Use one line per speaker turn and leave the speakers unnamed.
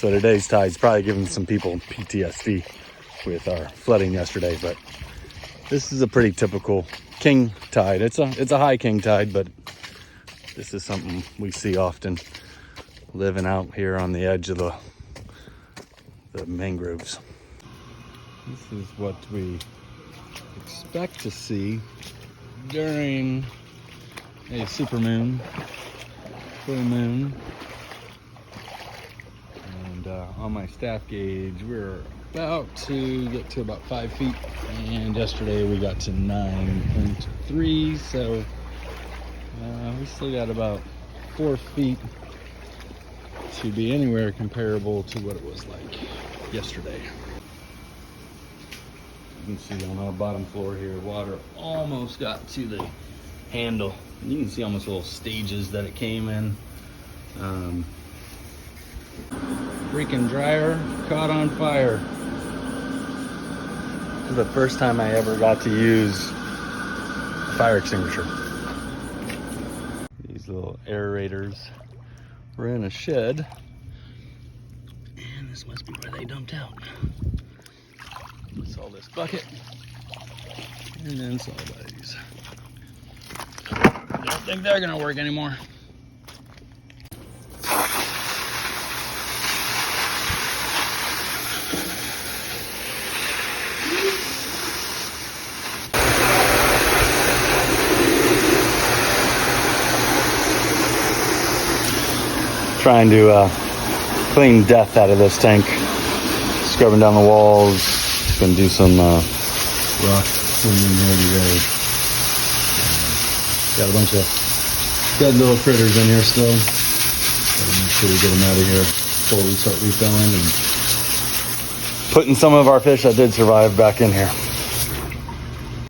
So today's tide's probably giving some people PTSD with our flooding yesterday, but this is a pretty typical king tide. It's a high king tide, but this is something we see often living out here on the edge of the mangroves. This is what we expect to see during a supermoon, full moon. And on my staff gauge, we're about to get to about 5 feet, and yesterday we got to 9.3, so we still got about 4 feet to be anywhere comparable to what it was like yesterday. You can see on our bottom floor here, water almost got to the handle. You can see almost little stages that it came in. Freaking dryer caught on fire. This is the first time I ever got to use a fire extinguisher. These little aerators were in a shed, and this must be where they dumped out. Saw this bucket, and then saw these. I don't think they're gonna work anymore. Trying to clean death out of this tank. Scrubbing down the walls. Gonna do some rock cleaning here today. Got a bunch of dead little critters in here still. Gotta make sure we get them out of here before we start refilling and putting some of our fish that did survive back in here.